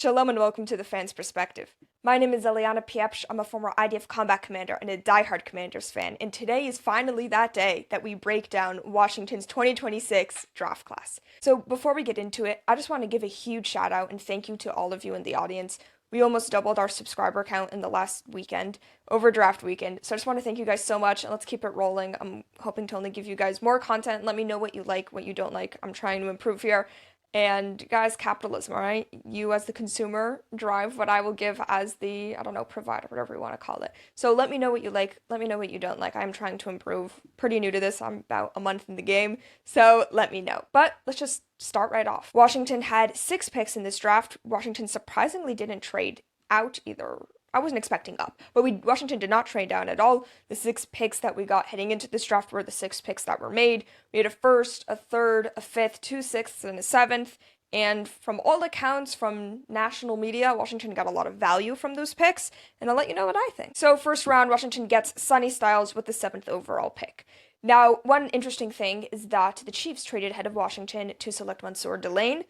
Shalom and welcome to the Fan's Perspective. My name is Eliana Piepsh. I'm a former IDF combat commander and a diehard Commanders fan, and today is finally that day that we break down Washington's 2026 draft class. So before we get into it, I just want to give a huge shout out and thank you to all of you in the audience. We almost doubled our subscriber count in the last weekend, over draft weekend, so I just want to thank you guys so much, and let's keep it rolling. I'm hoping to only give you guys more content. Let me know what you like, what you don't like. I'm trying to improve here. And guys, capitalism, all right? You as the consumer drive what I will give as the, provider, whatever you want to call it. So let me know what you like. Let me know what you don't like. I'm trying to improve. Pretty new to this. I'm about a month in the game. So let me know. But let's just start right off. Washington had 6 picks in this draft. Washington surprisingly didn't trade out either. I wasn't expecting up, but Washington did not trade down at all. The 6 picks that we got heading into this draft were the 6 picks that were made. We had a first, a third, a fifth, 2 sixths, and a seventh. And from all accounts from national media, Washington got a lot of value from those picks, and I'll let you know what I think. So first round, Washington gets Sonny Styles with the 7th overall pick. Now, one interesting thing is that the Chiefs traded ahead of Washington to select Mansour Delane.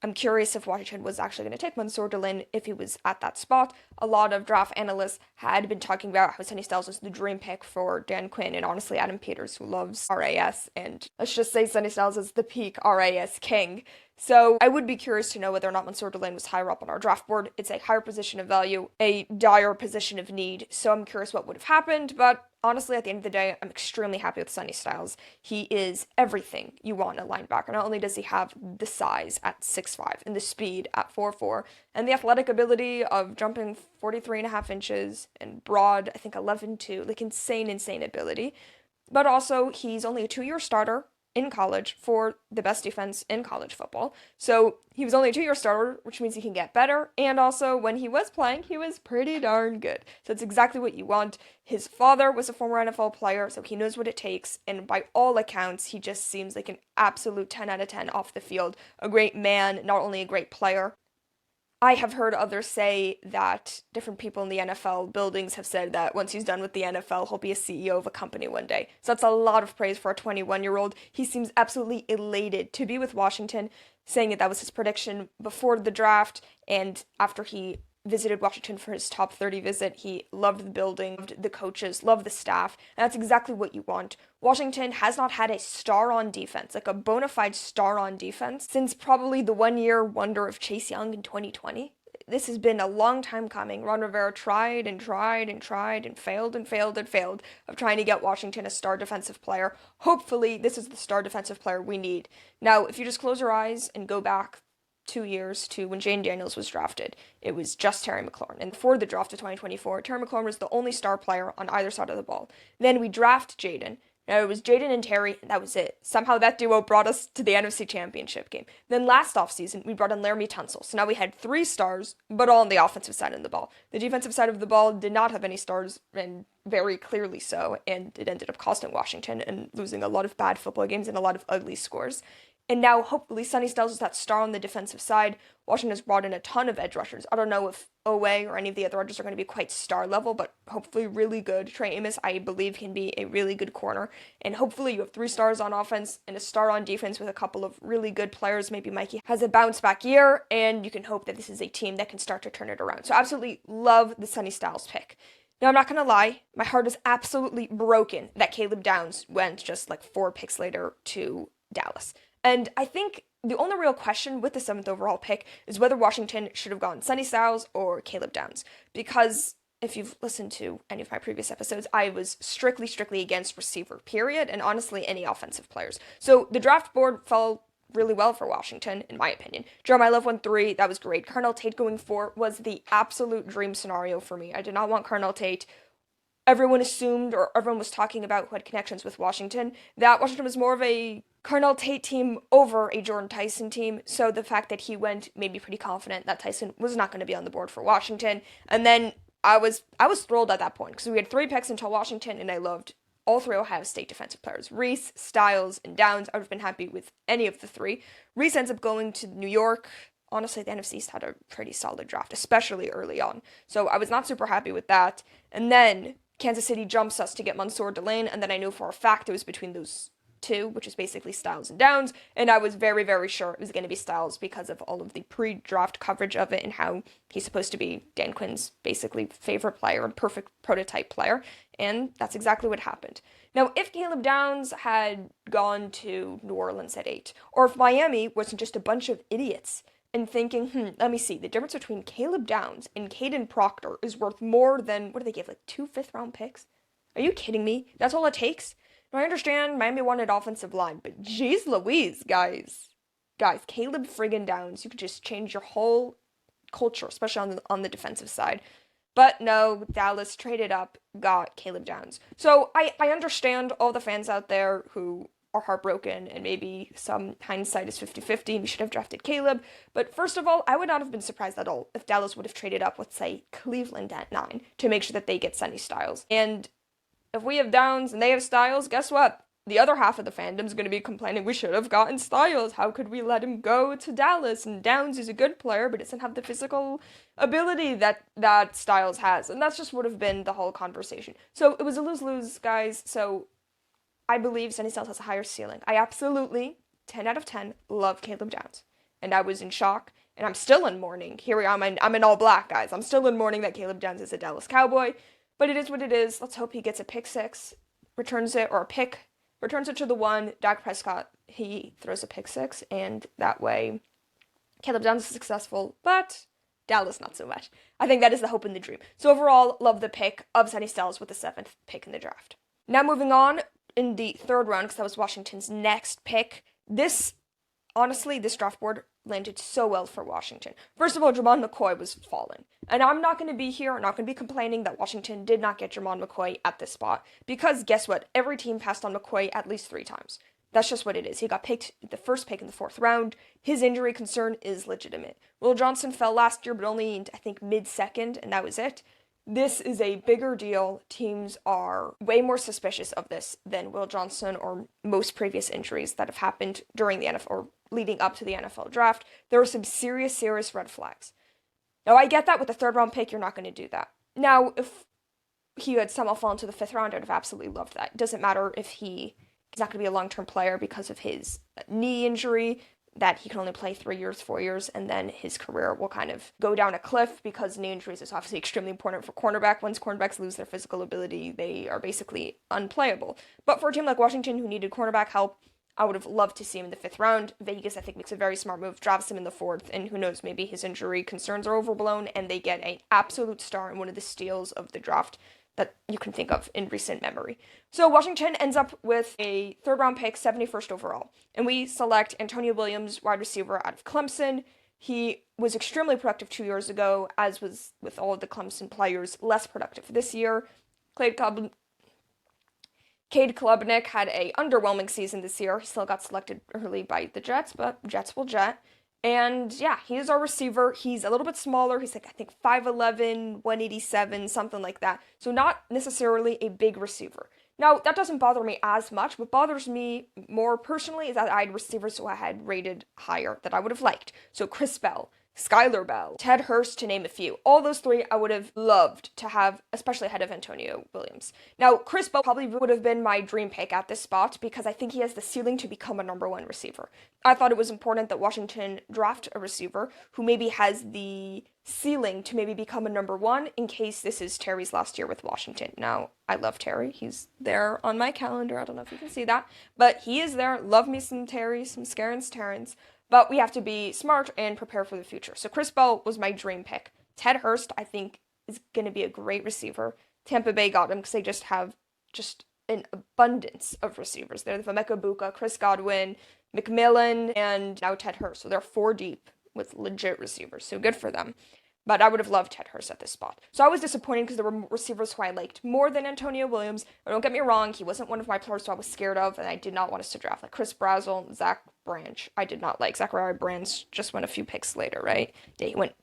I'm curious if Washington was actually going to take Mansour Delane if he was at that spot. A lot of draft analysts had been talking about how Sonny Styles was the dream pick for Dan Quinn, and honestly Adam Peters, who loves RAS, and let's just say Sonny Styles is the peak RAS king. So I would be curious to know whether or not Mansour Delane was higher up on our draft board. It's a higher position of value, a dire position of need, so I'm curious what would have happened, but honestly, at the end of the day, I'm extremely happy with Sonny Styles. He is everything you want in a linebacker. Not only does he have the size at 6'5", and the speed at 4'4", and the athletic ability of jumping 43.5 inches, and broad, I think 11'2", like insane ability, but also he's only a 2-year starter in college for the best defense in college football. So he was only a 2-year starter, which means he can get better. And also, when he was playing, he was pretty darn good. So it's exactly what you want. His father was a former NFL player, so he knows what it takes. And by all accounts, he just seems like an absolute 10 out of 10 off the field. A great man, not only a great player. I have heard others say that different people in the NFL buildings have said that once he's done with the NFL, he'll be a CEO of a company one day. So that's a lot of praise for a 21-year-old. He seems absolutely elated to be with Washington, saying that was his prediction before the draft, and after he visited Washington for his top 30 visit, he loved the building, loved the coaches, loved the staff, and that's exactly what you want. Washington has not had a star on defense, like a bona fide star on defense, since probably the one-year wonder of Chase Young in 2020. This has been a long time coming. Ron Rivera tried and failed of trying to get Washington a star defensive player. Hopefully, this is the star defensive player we need. Now, if you just close your eyes and go back 2 years to when Jane Daniels was drafted, it was just Terry McLaurin. And for the draft of 2024, Terry McLaurin was the only star player on either side of the ball. Then we draft Jaden. Now it was Jaden and Terry, and that was it. Somehow that duo brought us to the NFC Championship game. Then last offseason, we brought in Laramie Tunsil. So now we had 3 stars, but all on the offensive side of the ball. The defensive side of the ball did not have any stars, and very clearly so, and it ended up costing Washington and losing a lot of bad football games and a lot of ugly scores. And now, hopefully, Sonny Styles is that star on the defensive side. Washington has brought in a ton of edge rushers. I don't know if Owe or any of the other edges are going to be quite star level, but hopefully really good. Trey Amos, I believe, can be a really good corner. And hopefully you have 3 stars on offense and a star on defense with a couple of really good players. Maybe Mikey has a bounce-back year, and you can hope that this is a team that can start to turn it around. So absolutely love the Sonny Styles pick. Now, I'm not going to lie, my heart is absolutely broken that Caleb Downs went just like 4 picks later to Dallas. And I think the only real question with the 7th overall pick is whether Washington should have gone Sonny Styles or Caleb Downs. Because if you've listened to any of my previous episodes, I was strictly against receiver, period, and honestly any offensive players. So the draft board fell really well for Washington, in my opinion. Jeremiah Love went 3, that was great. Carnell Tate going 4 was the absolute dream scenario for me. I did not want Carnell Tate. Everyone assumed, or everyone was talking about who had connections with Washington, that Washington was more of a Carnell Tate team over a Jordan Tyson team, so the fact that he went made me pretty confident that Tyson was not going to be on the board for Washington. And then I was thrilled at that point, because we had 3 picks until Washington, and I loved all 3 Ohio State defensive players. Reese, Styles, and Downs. I would have been happy with any of the 3. Reese ends up going to New York. Honestly, the NFC East had a pretty solid draft, especially early on. So I was not super happy with that. And then Kansas City jumps us to get Mansour Delane, and then I knew for a fact it was between those 2, which is basically Styles and Downs, and I was very, very sure it was going to be Styles because of all of the pre-draft coverage of it and how he's supposed to be Dan Quinn's basically favorite player and perfect prototype player, and that's exactly what happened. Now, if Caleb Downs had gone to New Orleans at 8, or if Miami wasn't just a bunch of idiots and thinking, let me see, the difference between Caleb Downs and Caden Proctor is worth more than, what do they give, like 2 fifth-round picks? Are you kidding me? That's all it takes? Now, I understand Miami wanted offensive line, but jeez Louise, guys. Guys, Caleb friggin' Downs, you could just change your whole culture, especially on the defensive side. But no, Dallas traded up, got Caleb Downs. So I understand all the fans out there who are heartbroken, and maybe some hindsight is 50-50, and we should have drafted Caleb. But first of all, I would not have been surprised at all if Dallas would have traded up with, say, Cleveland at 9 to make sure that they get Sonny Styles. And if we have Downs and they have Styles, guess what? The other half of the fandom is going to be complaining we should have gotten Styles. How could we let him go to Dallas? And Downs is a good player, but doesn't have the physical ability that Styles has. And that's just would have been the whole conversation. So it was a lose-lose, guys. So I believe Sonny Styles has a higher ceiling. I absolutely, 10 out of 10, love Caleb Downs. And I was in shock. And I'm still in mourning. Here we are. I'm in all black, guys. I'm still in mourning that Caleb Downs is a Dallas Cowboy. But it is what it is. Let's hope he gets a pick 6, returns it to the 1. Dak Prescott, he throws a pick 6, and that way Caleb Downs is successful, but Dallas not so much. I think that is the hope and the dream. So overall, love the pick of Sonny Styles with the 7th pick in the draft. Now moving on, in the 3rd round, because that was Washington's next pick, honestly, this draft board landed so well for Washington. First of all, Jermon McCoy was falling. And I'm not going to be here, I'm not going to be complaining that Washington did not get Jermon McCoy at this spot. Because guess what? Every team passed on McCoy at least 3 times. That's just what it is. He got picked the first pick in the 4th round. His injury concern is legitimate. Will Johnson fell last year, but only, I think, mid-second, and that was it. This is a bigger deal. Teams are way more suspicious of this than Will Johnson or most previous injuries that have happened during the NFL or leading up to the NFL draft. There are some serious red flags. Now, I get that with the 3rd round pick, you're not going to do that. Now, if he had somehow fallen to the 5th round, I'd have absolutely loved that. It doesn't matter if he's not going to be a long-term player because of his knee injury, that he can only play 3 years, 4 years, and then his career will kind of go down a cliff because knee injuries is obviously extremely important for cornerback. Once cornerbacks lose their physical ability, they are basically unplayable. But for a team like Washington who needed cornerback help, I would have loved to see him in the 5th round. Vegas, I think, makes a very smart move, drafts him in the 4th, and who knows, maybe his injury concerns are overblown, and they get an absolute star and one of the steals of the draft that you can think of in recent memory. So Washington ends up with a 3rd round pick, 71st overall, and we select Antonio Williams, wide receiver out of Clemson. He was extremely productive 2 years ago, as was with all of the Clemson players, less productive this year. Cade Klubnik had a underwhelming season this year. He still got selected early by the Jets, but Jets will jet. And yeah, he is our receiver. He's a little bit smaller. He's like, I think 5'11", 187, something like that. So not necessarily a big receiver. Now, that doesn't bother me as much. What bothers me more personally is that I had receivers who I had rated higher that I would have liked. So Chris Bell, Skylar Bell, Ted Hurst, to name a few. All those 3 I would have loved to have, especially ahead of Antonio Williams. Now, Chris Bell probably would have been my dream pick at this spot because I think he has the ceiling to become a number 1 receiver. I thought it was important that Washington draft a receiver who maybe has the ceiling to maybe become a number 1 in case this is Terry's last year with Washington. Now, I love Terry. He's there on my calendar. I don't know if you can see that. But he is there. Love me some Terry, some Scarens Terrence. But we have to be smart and prepare for the future. So Chris Bell was my dream pick. Ted Hurst, I think, is going to be a great receiver. Tampa Bay got him because they just have an abundance of receivers. They're the Emeka Buka, Chris Godwin, McMillan, and now Ted Hurst. So they're 4 deep with legit receivers. So good for them. But I would have loved Ted Hurst at this spot. So I was disappointed because there were receivers who I liked more than Antonio Williams. But don't get me wrong, he wasn't one of my players who I was scared of, and I did not want us to draft. Like Chris Brazel, Zach Branch, I did not like. Zachariah Branch just went a few picks later, right? He went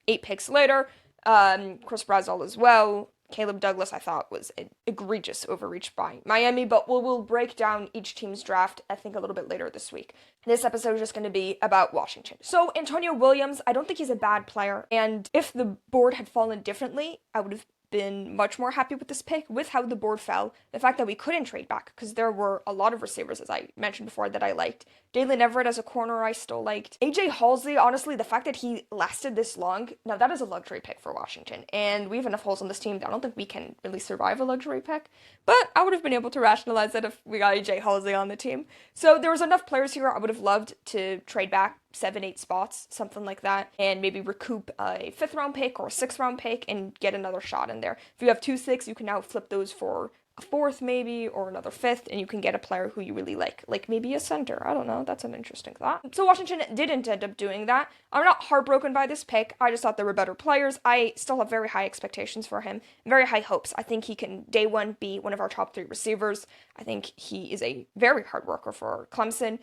8 picks later. Chris Brazel as well. Caleb Douglas, I thought, was an egregious overreach by Miami, but we'll break down each team's draft, I think, a little bit later this week. This episode is just going to be about Washington. So, Antonio Williams, I don't think he's a bad player, and if the board had fallen differently, I would have been much more happy with this pick with how the board fell. The fact that we couldn't trade back because there were a lot of receivers, as I mentioned before, that I liked. Dalen Everett as a corner I still liked. AJ Halsey, honestly, the fact that he lasted this long, now that is a luxury pick for Washington. And we have enough holes on this team that I don't think we can really survive a luxury pick. But I would have been able to rationalize that if we got AJ Halsey on the team. So there was enough players here I would have loved to trade back 7-8 spots, something like that, and maybe recoup a 5th round pick or a 6th round pick and get another shot in there. If you have 2-6, you can now flip those for a 4th maybe, or another 5th, and you can get a player who you really like maybe a center. I don't know, that's an interesting thought. So Washington didn't end up doing that. I'm not heartbroken by this pick. I just thought there were better players. I still have very high expectations for him, very high hopes. I think he can, day one, be one of our top 3 receivers. I think he is a very hard worker for Clemson.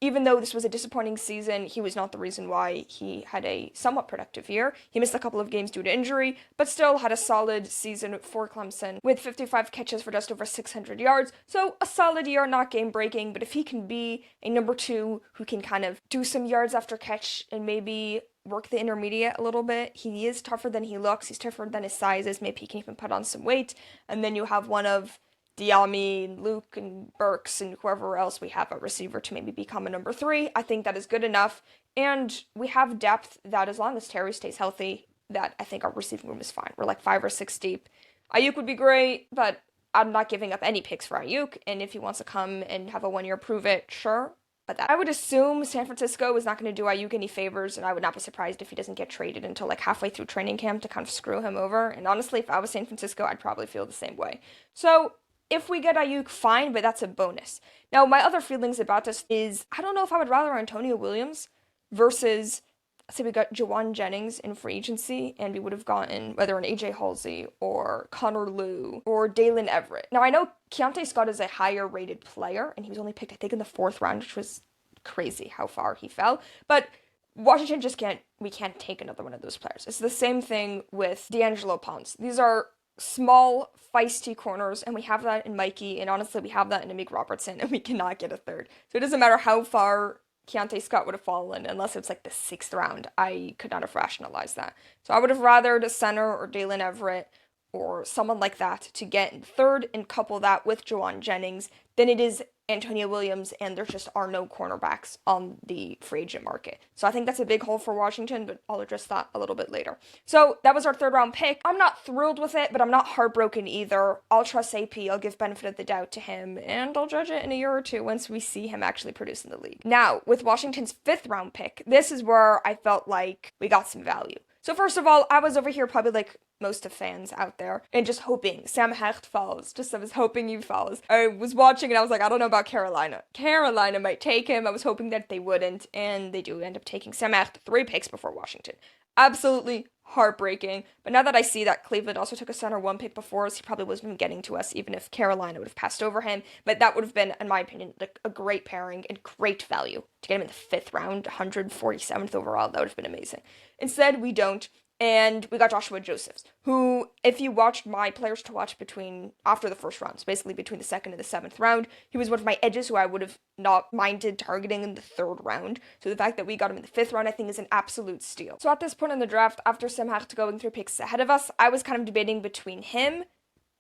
Even though this was a disappointing season, he was not the reason why he had a somewhat productive year. He missed a couple of games due to injury, but still had a solid season for Clemson with 55 catches for just over 600 yards. So a solid year, not game-breaking, but if he can be a number 2 who can kind of do some yards after catch and maybe work the intermediate a little bit, he is tougher than he looks. He's tougher than his size is. Maybe he can even put on some weight. And then you have one of Diami and Luke and Burks and whoever else we have at receiver to maybe become a number 3. I think that is good enough. And we have depth that as long as Terry stays healthy, that I think our receiving room is fine. We're like 5 or 6 deep. Ayuk would be great, but I'm not giving up any picks for Ayuk. And if he wants to come and have a 1-year prove it, sure. But I would assume San Francisco is not going to do Ayuk any favors, and I would not be surprised if he doesn't get traded until like halfway through training camp to kind of screw him over. And honestly, if I was San Francisco, I'd probably feel the same way. So if we get Ayuk, fine, but that's a bonus. Now, my other feelings about this is, I don't know if I would rather Antonio Williams versus, say we got Jawan Jennings in free agency, and we would have gotten whether an AJ Halsey or Connor Lew or Dalen Everett. Now, I know Keontae Scott is a higher rated player, and he was only picked, I think, in the 4th round, which was crazy how far he fell. But Washington just we can't take another one of those players. It's the same thing with D'Angelo Ponce. These are small, feisty corners, and we have that in Mikey, and honestly, we have that in Amik Robertson, and we cannot get a 3rd. So it doesn't matter how far Keontae Scott would have fallen, unless it's like the 6th round. I could not have rationalized that. So I would have rathered a center or Dalen Everett or someone like that to get in 3rd and couple that with Jawan Jennings than it is Antonio Williams, and there just are no cornerbacks on the free agent market. So I think that's a big hole for Washington, but I'll address that a little bit later. So that was our 3rd round pick. I'm not thrilled with it, but I'm not heartbroken either. I'll trust AP, I'll give benefit of the doubt to him, and I'll judge it in a year or 2 once we see him actually produce in the league. Now, with Washington's 5th round pick, this is where I felt like we got some value. So first of all, I was over here probably like most of fans out there and just hoping Sam Hecht falls. I was hoping he falls. I was watching and I was like, I don't know about Carolina. Carolina might take him. I was hoping that they wouldn't, and they do end up taking Sam Hecht 3 picks before Washington. Absolutely heartbreaking. But now that I see that Cleveland also took a center 1 pick before us, he probably wasn't even getting to us even if Carolina would have passed over him. But that would have been, in my opinion, like a great pairing and great value to get him in the 5th round, 147th overall. That would have been amazing. Instead, we don't. And we got Joshua Josephs, who, if you watched my players to watch after the 1st round, so basically between the 2nd and the 7th round, he was one of my edges who I would have not minded targeting in the 3rd round. So the fact that we got him in the 5th round, I think, is an absolute steal. So at this point in the draft, after Sam Hecht going 3 picks ahead of us, I was kind of debating between him,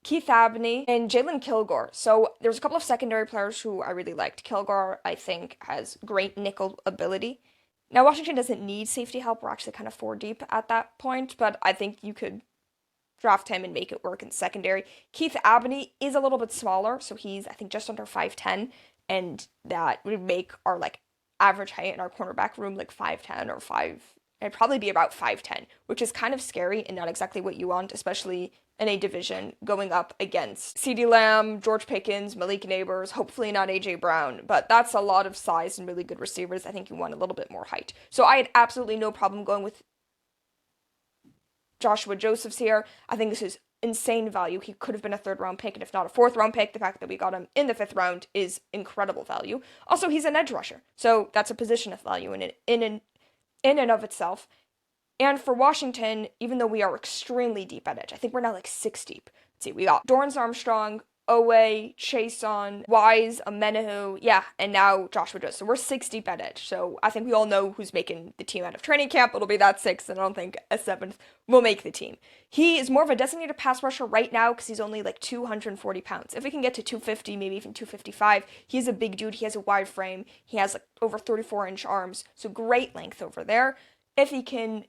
Keith Abney, and Jalen Kilgore. So there's a couple of secondary players who I really liked. Kilgore, I think, has great nickel ability. Now, Washington doesn't need safety help. We're actually kind of 4 deep at that point, but I think you could draft him and make it work in secondary. Keith Abney is a little bit smaller, so he's, I think, just under 5'10", and that would make our, like, average height in our cornerback room, like, 5'10" or 5... It'd probably be about 5'10", which is kind of scary and not exactly what you want, especially in a division going up against CeeDee Lamb, George Pickens, Malik Neighbors, hopefully not A.J. Brown, but that's a lot of size and really good receivers. I think you want a little bit more height. So I had absolutely no problem going with Joshua Josephs here. I think this is insane value. He could have been a 3rd round pick, and if not a 4th round pick, the fact that we got him in the 5th round is incredible value. Also, he's an edge rusher, so that's a position of value in and of itself. And for Washington, even though we are extremely deep at edge, I think we're now like 6 deep. Let's see, we got Dorrance Armstrong, Owe, Chason, Wise, Amenahu, yeah, and now Joshua Joseph. So we're 6 deep at edge. So I think we all know who's making the team out of training camp. It'll be that 6th, and I don't think a 7th will make the team. He is more of a designated pass rusher right now because he's only like 240 pounds. If we can get to 250, maybe even 255, he's a big dude. He has a wide frame. He has like over 34-inch arms, so great length over there. If he can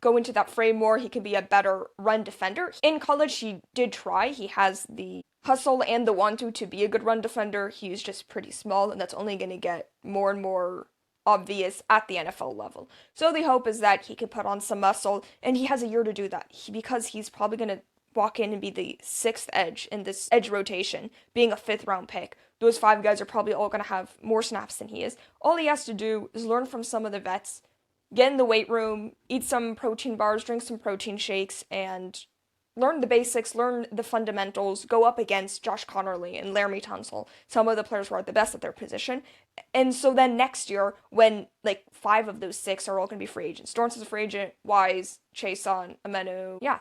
go into that frame more, he can be a better run defender. In college, he did try. He has the hustle and the want to be a good run defender. He's just pretty small, and that's only going to get more and more obvious at the NFL level. So the hope is that he can put on some muscle, and he has a year to do that because he's probably going to walk in and be the 6th edge in this edge rotation, being a 5th round pick. Those 5 guys are probably all going to have more snaps than he is. All he has to do is learn from some of the vets, get in the weight room, eat some protein bars, drink some protein shakes, and learn the basics, learn the fundamentals, go up against Josh Connerly and Laramie Tunsil, some of the players who are the best at their position. And so then next year, when like 5 of those 6 are all going to be free agents, Dorrance is a free agent, Wise, Chason, Amenu, yeah,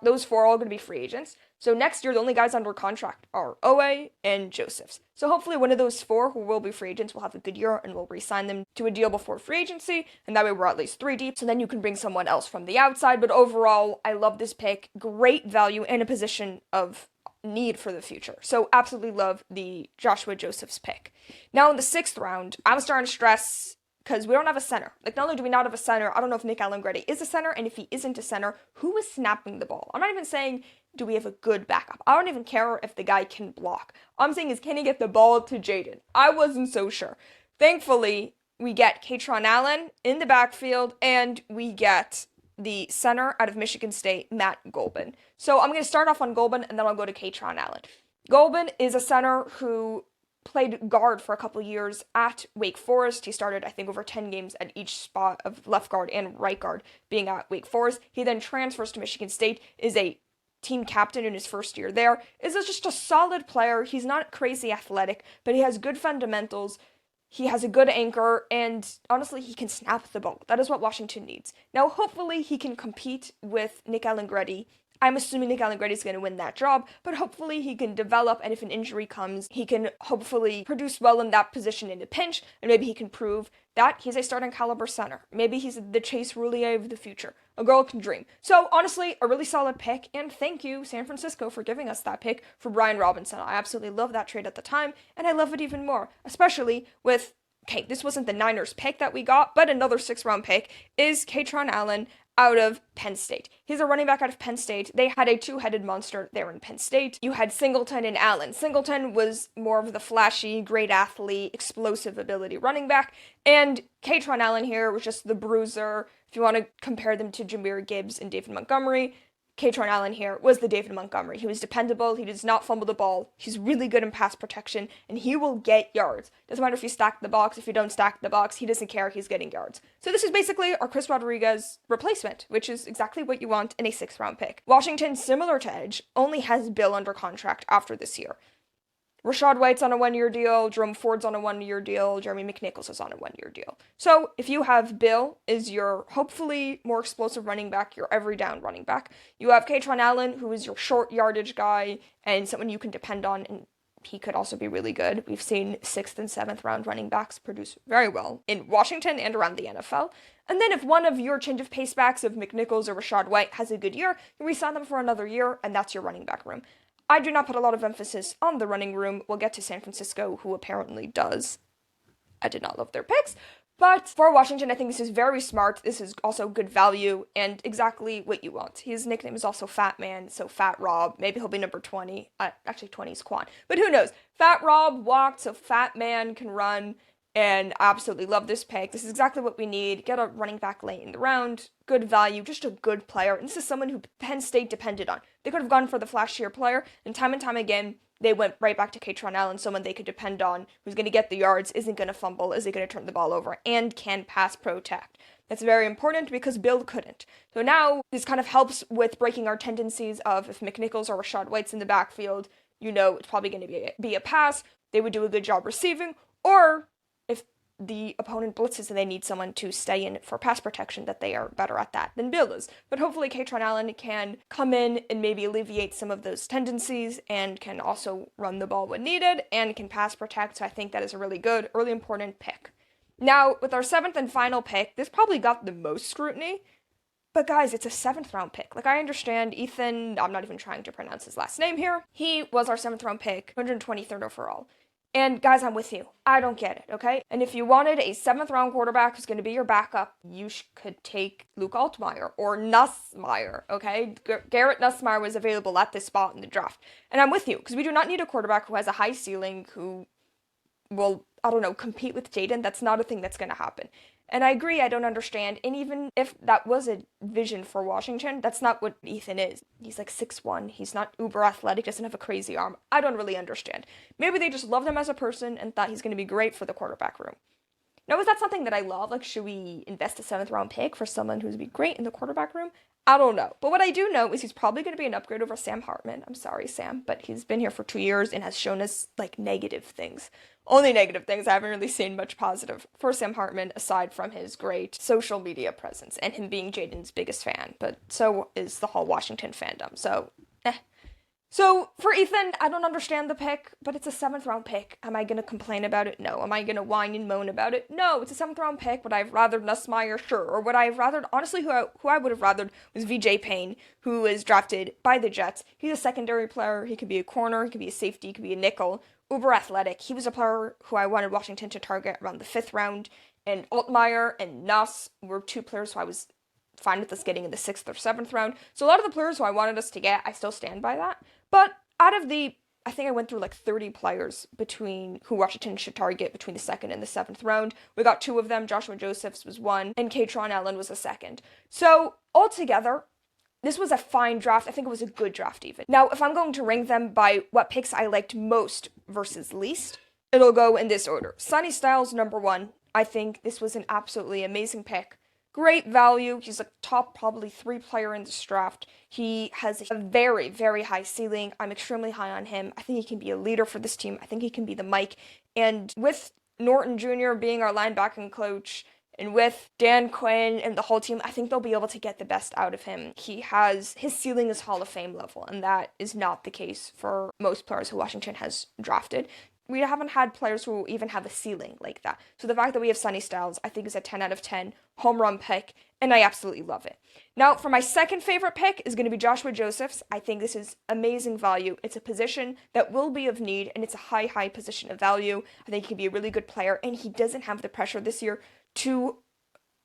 those 4 are all going to be free agents. So next year, the only guys under contract are Owe and Josephs. So hopefully one of those 4 who will be free agents will have a good year and we'll re-sign them to a deal before free agency. And that way we're at least 3 deep. So then you can bring someone else from the outside. But overall, I love this pick. Great value and a position of need for the future. So absolutely love the Joshua Josephs pick. Now in the 6th round, I'm starting to stress because we don't have a center. Like, not only do we not have a center, I don't know if Nick Allegretti is a center, and if he isn't a center, who is snapping the ball? I'm not even saying, do we have a good backup? I don't even care if the guy can block. All I'm saying is, can he get the ball to Jaden? I wasn't so sure. Thankfully, we get Kaytron Allen in the backfield, and we get the center out of Michigan State, Matt Gulbin. So I'm going to start off on Gulbin, and then I'll go to Kaytron Allen. Gulbin is a center who played guard for a couple years at Wake Forest. He started, I think, over 10 games at each spot of left guard and right guard being at Wake Forest. He then transfers to Michigan State, is a team captain in his first year there, is just a solid player. He's not crazy athletic, but he has good fundamentals. He has a good anchor, and honestly, he can snap the ball. That is what Washington needs. Now, hopefully, he can compete with Nick Allegretti. I'm assuming Nick Allegretti is going to win that job, but hopefully he can develop, and if an injury comes, he can hopefully produce well in that position in a pinch, and maybe he can prove that he's a starting caliber center. Maybe he's the Chase Roulier of the future. A girl can dream. So, honestly, a really solid pick, and thank you, San Francisco, for giving us that pick for Brian Robinson. I absolutely loved that trade at the time, and I love it even more, especially with, okay, this wasn't the Niners pick that we got, but another 6th-round pick is Kaytron Allen out of Penn State. He's a running back out of Penn State. They had a 2-headed monster there in Penn State. You had Singleton and Allen. Singleton was more of the flashy, great athlete, explosive ability running back, and Kaytron Allen here was just the bruiser. If you want to compare them to Jahmyr Gibbs and David Montgomery, Kaytron Allen here was the David Montgomery. He was dependable, he does not fumble the ball, he's really good in pass protection, and he will get yards. Doesn't matter if you stack the box, if you don't stack the box, he doesn't care, he's getting yards. So this is basically our Chris Rodriguez replacement, which is exactly what you want in a 6th-round pick. Washington, similar to Edge, only has Bill under contract after this year. Rachaad White's on a 1-year deal, Jerome Ford's on a 1-year deal, Jeremy McNichols is on a 1-year deal. So if you have Bill is your hopefully more explosive running back, your every down running back, you have Kaytron Allen, who is your short yardage guy and someone you can depend on, and he could also be really good. We've seen 6th and 7th round running backs produce very well in Washington and around the NFL. And then if one of your change of pace backs of McNichols or Rachaad White has a good year, you re-sign them for another year, and that's your running back room. I do not put a lot of emphasis on the running room. We'll get to San Francisco, who apparently does. I did not love their picks. But for Washington, I think this is very smart. This is also good value and exactly what you want. His nickname is also Fat Man, so Fat Rob. Maybe he'll be number 20. Actually, 20 is Quan. But who knows? Fat Rob walked, so Fat Man can run. And I absolutely love this pick. This is exactly what we need. Get a running back late in the round. Good value, just a good player. And this is someone who Penn State depended on. They could have gone for the flashier player, and time again, they went right back to Kaytron Allen, someone they could depend on, who's going to get the yards, isn't going to fumble, isn't going to turn the ball over, and can pass protect. That's very important because Bill couldn't. So now, this kind of helps with breaking our tendencies of if McNichols or Rachaad White's in the backfield, you know it's probably going to be a pass. They would do a good job receiving, or if the opponent blitzes and they need someone to stay in for pass protection, that they are better at that than Bill is. But hopefully Kaytron Allen can come in and maybe alleviate some of those tendencies and can also run the ball when needed and can pass protect. So I think that is a really good, really important pick. Now, with our 7th and final pick, this probably got the most scrutiny. But guys, it's a 7th round pick. Like, I understand Athan, I'm not even trying to pronounce his last name here. He was our 7th round pick, 123rd overall. And guys, I'm with you. I don't get it, okay? And if you wanted a 7th round quarterback who's going to be your backup, you could take Luke Altmaier or Nussmeier, okay? Garrett Nussmeier was available at this spot in the draft. And I'm with you, because we do not need a quarterback who has a high ceiling, who will, I don't know, compete with Jaden. That's not a thing that's going to happen. And I agree, I don't understand. And even if that was a vision for Washington, that's not what Athan is. He's like 6'1". He's not uber athletic, doesn't have a crazy arm. I don't really understand. Maybe they just loved him as a person and thought he's going to be great for the quarterback room. Now, is that something that I love? Like, should we invest a 7th round pick for someone who's going to be great in the quarterback room? I don't know. But what I do know is he's probably going to be an upgrade over Sam Hartman. I'm sorry, Sam, but he's been here for 2 years and has shown us, like, negative things. Only negative things. I haven't really seen much positive for Sam Hartman, aside from his great social media presence and him being Jaden's biggest fan. But so is the whole Washington fandom. So, So, for Athan, I don't understand the pick, but it's a 7th round pick. Am I going to complain about it? No. Am I going to whine and moan about it? No, it's a 7th round pick. Would I have rathered Nussmeier? Sure. Or would I have rathered, honestly, who I would have rathered was VJ Payne, who was drafted by the Jets. He's a secondary player. He could be a corner. He could be a safety. He could be a nickel. Uber athletic. He was a player who I wanted Washington to target around the 5th round. And Altmaier and Nuss were 2 players who I was fine with us getting in the 6th or 7th round. So a lot of the players who I wanted us to get, I still stand by that. But out of the, I think I went through like 30 players between who Washington should target between the 2nd and the 7th round. We got 2 of them. Joshua Josephs was 1, and Kaytron Allen was a 2nd. So altogether, this was a fine draft. I think it was a good draft even. Now, if I'm going to rank them by what picks I liked most versus least, it'll go in this order. Sonny Styles, number 1. I think this was an absolutely amazing pick. Great value. He's a top probably 3 player in this draft. He has a very, very high ceiling. I'm extremely high on him. I think he can be a leader for this team. I think he can be the Mike. And with Norton Jr. being our linebacking coach, and with Dan Quinn and the whole team, I think they'll be able to get the best out of him. His ceiling is Hall of Fame level, and that is not the case for most players who Washington has drafted. We haven't had players who even have a ceiling like that. So the fact that we have Sonny Styles, I think, is a 10 out of 10 home run pick, and I absolutely love it. Now, for my second favorite pick is going to be Joshua Josephs. I think this is amazing value. It's a position that will be of need, and it's a high, high position of value. I think he can be a really good player, and he doesn't have the pressure this year to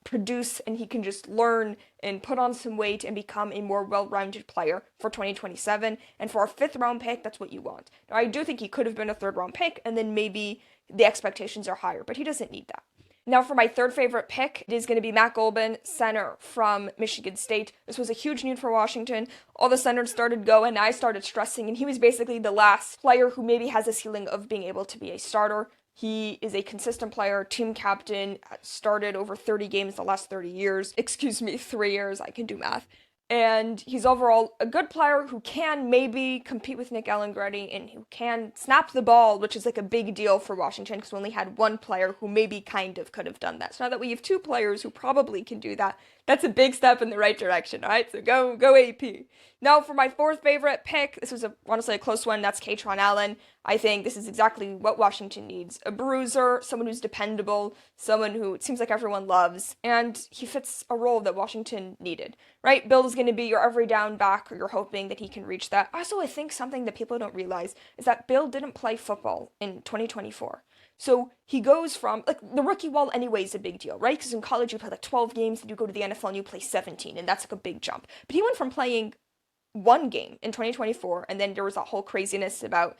produce, and he can just learn and put on some weight and become a more well-rounded player for 2027. And for a 5th round pick, that's what you want. Now, I do think he could have been a 3rd round pick, and then maybe the expectations are higher, but he doesn't need that. Now, for my 3rd favorite pick, it is going to be Matt Gulbin, center from Michigan State. This was a huge need for Washington. All the centers started going, I started stressing, and he was basically the last player who maybe has a ceiling of being able to be a starter. He is a consistent player, team captain, started over 30 games the last 3 years. I can do math. And he's overall a good player who can maybe compete with Nick Allegretti and who can snap the ball, which is like a big deal for Washington because we only had 1 player who maybe kind of could have done that. So now that we have 2 players who probably can do that, that's a big step in the right direction, all right? So go AP. Now for my 4th favorite pick, this was honestly a close one, that's Kaytron Allen. I think this is exactly what Washington needs. A bruiser, someone who's dependable, someone who it seems like everyone loves, and he fits a role that Washington needed, right? Bill is going to be your every down back, or you're hoping that he can reach that. Also, I think something that people don't realize is that Bill didn't play football in 2024. So he goes from, like, the rookie wall anyway is a big deal, right? Because in college you play like 12 games, and you go to the NFL and you play 17, and that's like a big jump. But he went from playing 1 game in 2024, and then there was that whole craziness about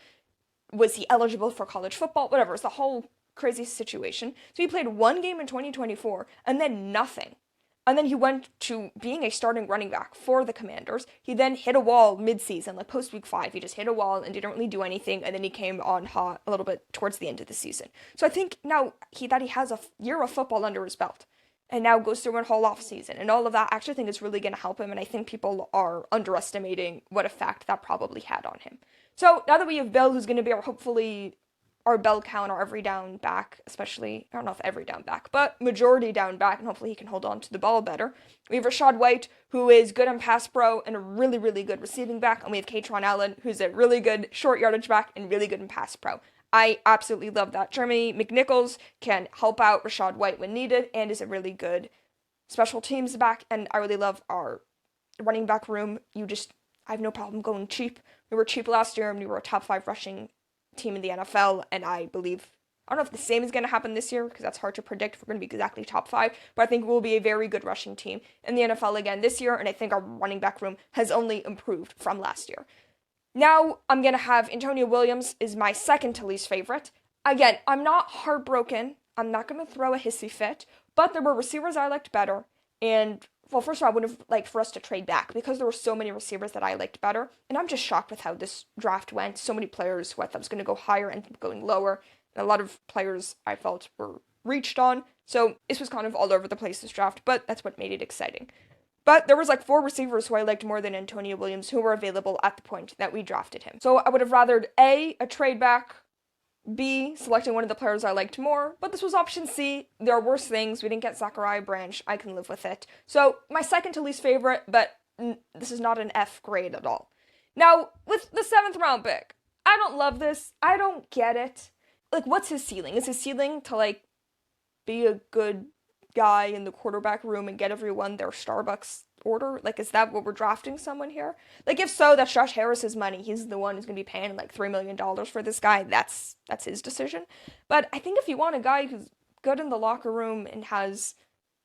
was he eligible for college football, whatever. It's the whole crazy situation. So he played 1 game in 2024, and then nothing. And then he went to being a starting running back for the Commanders. He then hit a wall mid-season, like post-week 5. He just hit a wall and didn't really do anything, and then he came on hot a little bit towards the end of the season. So I think now he has a year of football under his belt, and now goes through a whole off season, and all of that. I actually think it's really going to help him, and I think people are underestimating what effect that probably had on him. So now that we have Bill, who's going to be our hopefully our bell count, our every down back, especially, I don't know if every down back, but majority down back, and hopefully he can hold on to the ball better. We have Rachaad White, who is good on pass pro and a really, really good receiving back, and we have Kaytron Allen, who's a really good short yardage back and really good in pass pro. I absolutely love that. Jeremy McNichols can help out Rachaad White when needed and is a really good special teams back, and I really love our running back room. I have no problem going cheap. We were cheap last year, and we were a top 5 rushing team in the NFL, and I don't know if the same is going to happen this year, because that's hard to predict if we're going to be exactly top 5, but I think we'll be a very good rushing team in the NFL again this year, and I think our running back room has only improved from last year. Now, I'm going to have Antonio Williams is my second to least favorite. Again, I'm not heartbroken. I'm not going to throw a hissy fit, but there were receivers I liked better, and well, first of all, I would have liked for us to trade back because there were so many receivers that I liked better. And I'm just shocked with how this draft went. So many players who I thought was going to go higher ended up going lower. And a lot of players I felt were reached on. So this was kind of all over the place, this draft. But that's what made it exciting. But there was like 4 receivers who I liked more than Antonio Williams who were available at the point that we drafted him. So I would have rathered A, a trade back, B, selecting one of the players I liked more, but this was option C. There are worse things. We didn't get Zachariah Branch. I can live with it. So, my second to least favorite, but this is not an F grade at all. Now, with the 7th round pick, I don't love this. I don't get it. Like, what's his ceiling? Is his ceiling to, like, be a good guy in the quarterback room and get everyone their Starbucks order? Like, is that what we're drafting someone here? Like, if so, that's Josh Harris's money. He's the one who's going to be paying like $3 million for this guy. That's his decision. But I think if you want a guy who's good in the locker room and has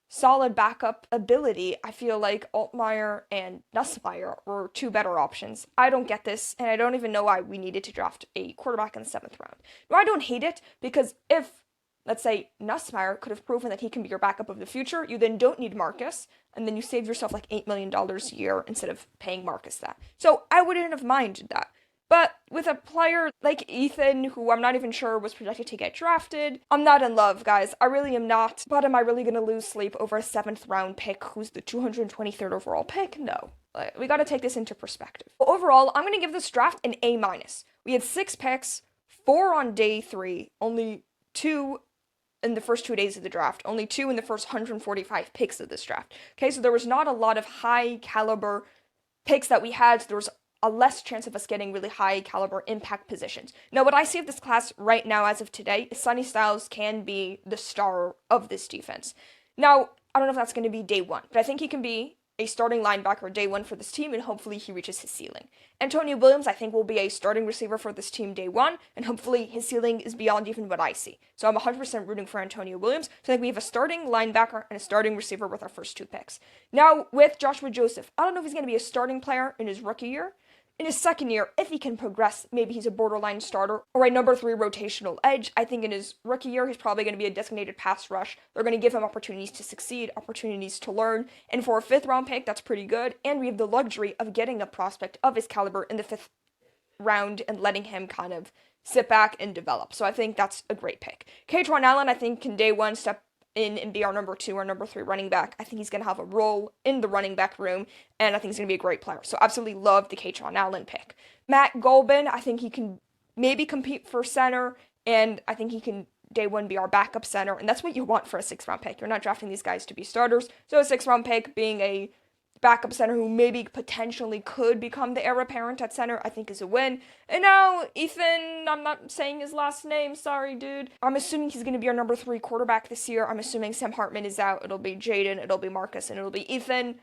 solid backup ability, I feel like Altmaier and Nussmeier were 2 better options. I don't get this, and I don't even know why we needed to draft a quarterback in the 7th round. No, I don't hate it, because if, let's say, Nussmeier could have proven that he can be your backup of the future, you then don't need Marcus, and then you save yourself like $8 million a year instead of paying Marcus that. So I wouldn't have minded that. But with a player like Athan, who I'm not even sure was projected to get drafted, I'm not in love, guys. I really am not. But am I really going to lose sleep over a 7th round pick who's the 223rd overall pick? No. We got to take this into perspective. But overall, I'm going to give this draft an A-. We had 6 picks, 4 on day 3, only 2 in the first 2 days of the draft, only 2 in the first 145 picks of this draft. Okay, so there was not a lot of high caliber picks that we had, so there was a less chance of us getting really high caliber impact positions. Now, what I see of this class right now as of today is Sonny Styles can be the star of this defense. Now, I don't know if that's going to be day 1, but I think he can be a starting linebacker day 1 for this team, and hopefully he reaches his ceiling. Antonio Williams, I think, will be a starting receiver for this team day 1, and hopefully his ceiling is beyond even what I see. So I'm 100% rooting for Antonio Williams. So I think we have a starting linebacker and a starting receiver with our first 2 picks. Now, with Joshua Joseph, I don't know if he's going to be a starting player in his rookie year. In his second year, if he can progress, maybe he's a borderline starter or a number 3 rotational edge. I think in his rookie year, he's probably going to be a designated pass rush. They're going to give him opportunities to succeed, opportunities to learn. And for a 5th round pick, that's pretty good. And we have the luxury of getting a prospect of his caliber in the 5th round and letting him kind of sit back and develop. So I think that's a great pick. Kaytron Allen, I think, can day 1 step in and be our number 2 or number 3 running back. I think he's going to have a role in the running back room, and I think he's going to be a great player. So absolutely love the Kaytron Allen pick. Matt Gulbin, I think he can maybe compete for center, and I think he can day 1 be our backup center, and that's what you want for a 6th round pick. You're not drafting these guys to be starters, so a 6th round pick being a backup center who maybe potentially could become the heir apparent at center, I think is a win. And now, Athan, I'm not saying his last name, sorry, dude. I'm assuming he's going to be our number 3 quarterback this year. I'm assuming Sam Hartman is out. It'll be Jaden, it'll be Marcus, and it'll be Athan.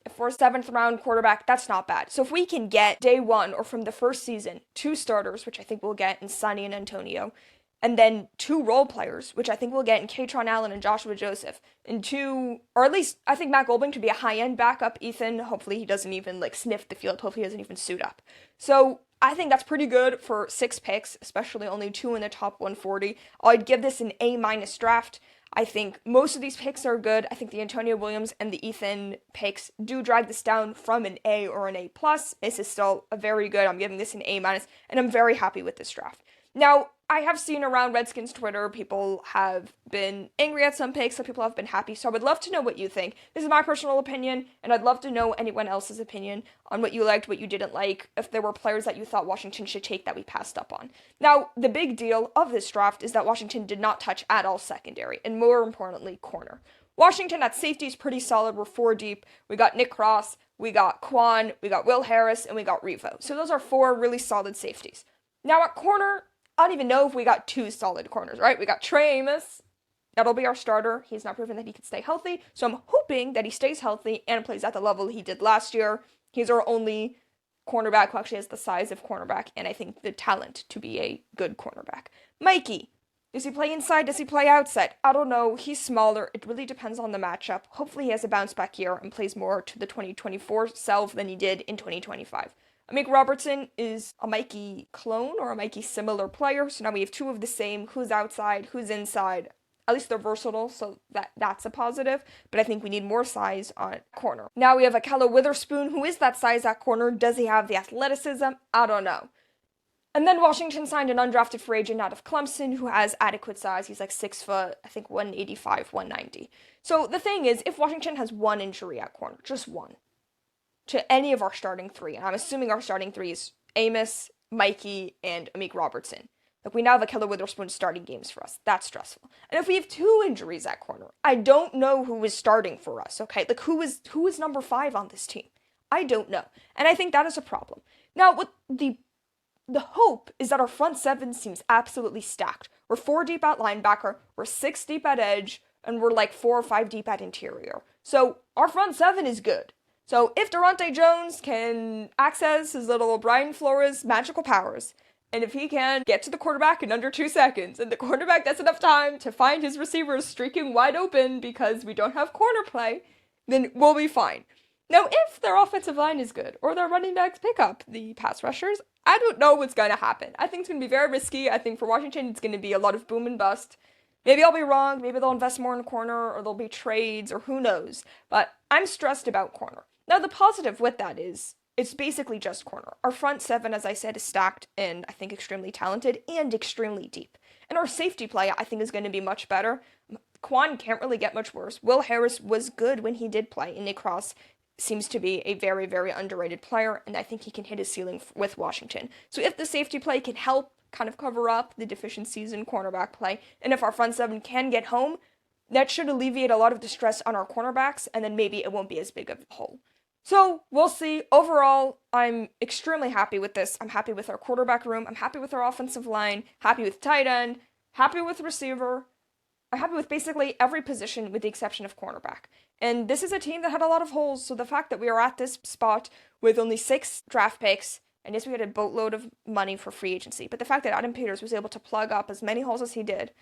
For a 7th round quarterback, that's not bad. So if we can get day 1 or from the first season, 2 starters, which I think we'll get in Sonny and Antonio, and then 2 role players, which I think we'll get in Kaytron Allen and Joshua Joseph, and 2, or at least I think Matt Gulbin could be a high-end backup. Athan, hopefully he doesn't even sniff the field, hopefully he doesn't even suit up. So I think that's pretty good for 6 picks, especially only 2 in the top 140. I'd give this an A- draft. I think most of these picks are good. I think the Antonio Williams and the Athan picks do drag this down from an A or an A+. This is still a very good, I'm giving this an A-, and I'm very happy with this draft. Now, I have seen around Redskins Twitter, people have been angry at some picks, some people have been happy, so I would love to know what you think. This is my personal opinion, and I'd love to know anyone else's opinion on what you liked, what you didn't like, if there were players that you thought Washington should take that we passed up on. Now, the big deal of this draft is that Washington did not touch at all secondary, and more importantly, corner. Washington at safety is pretty solid. We're 4 deep. We got Nick Cross, we got Quan, we got Will Harris, and we got Revo. So those are 4 really solid safeties. Now at corner, I don't even know if we got 2 solid corners, right? We got Trey Amos. That'll be our starter. He's not proven that he can stay healthy. So I'm hoping that he stays healthy and plays at the level he did last year. He's our only cornerback who actually has the size of cornerback and I think the talent to be a good cornerback. Mikey. Does he play inside? Does he play outside? I don't know. He's smaller. It really depends on the matchup. Hopefully he has a bounce back year and plays more to the 2024 self than he did in 2025. Amik Robertson is a Mikey clone or a Mikey similar player. So now we have 2 of the same. Who's outside? Who's inside? At least they're versatile, so that's a positive. But I think we need more size on corner. Now we have Akella Witherspoon. Who is that size at corner? Does he have the athleticism? I don't know. And then Washington signed an undrafted free agent out of Clemson who has adequate size. He's like 6 foot, I think 185, 190. So the thing is, if Washington has 1 injury at corner, just 1, to any of our starting 3, and I'm assuming our starting 3 is Amos, Mikey, and Amik Robertson. Like, we now have Akella Witherspoon starting games for us. That's stressful. And if we have 2 injuries at corner, I don't know who is starting for us, okay? Like, who is number 5 on this team? I don't know. And I think that is a problem. Now, what the hope is that our front 7 seems absolutely stacked. We're 4 deep at linebacker, we're 6 deep at edge, and we're like 4 or 5 deep at interior. So our front 7 is good. So if Durante Jones can access his little Brian Flores magical powers, and if he can get to the quarterback in under 2 seconds, and the quarterback gets enough time to find his receivers streaking wide open because we don't have corner play, then we'll be fine. Now, if their offensive line is good, or their running backs pick up the pass rushers, I don't know what's going to happen. I think it's going to be very risky. I think for Washington, it's going to be a lot of boom and bust. Maybe I'll be wrong. Maybe they'll invest more in corner, or there'll be trades, or who knows. But I'm stressed about corner. Now, the positive with that is, it's basically just corner. Our front 7, as I said, is stacked and I think extremely talented and extremely deep. And our safety play, I think, is going to be much better. Quan can't really get much worse. Will Harris was good when he did play, and Nick Cross seems to be a very, very underrated player, and I think he can hit his ceiling with Washington. So if the safety play can help kind of cover up the deficiencies in cornerback play, and if our front 7 can get home, that should alleviate a lot of the stress on our cornerbacks, and then maybe it won't be as big of a hole. So, we'll see. Overall, I'm extremely happy with this. I'm happy with our quarterback room. I'm happy with our offensive line. Happy with tight end. Happy with receiver. I'm happy with basically every position with the exception of cornerback. And this is a team that had a lot of holes, so the fact that we are at this spot with only 6 draft picks, and yes, we had a boatload of money for free agency, but the fact that Adam Peters was able to plug up as many holes as he did,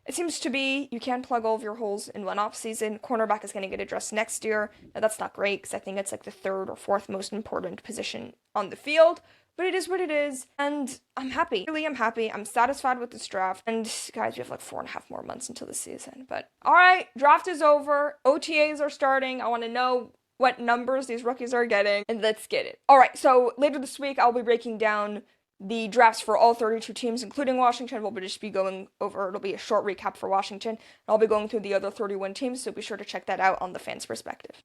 it seems to be you can't plug all of your holes in one offseason. Cornerback is going to get addressed next year. Now, that's not great because I think it's like the 3rd or 4th most important position on the field. But it is what it is, and I'm happy. Really, I'm happy. I'm satisfied with this draft. And guys, we have like 4.5 more months until the season. But alright, draft is over. OTAs are starting. I want to know what numbers these rookies are getting, and let's get it. Alright, so later this week, I'll be breaking down the drafts for all 32 teams, including Washington. We'll just be going over, it'll be a short recap for Washington. And I'll be going through the other 31 teams, so be sure to check that out on the Fans Perspective.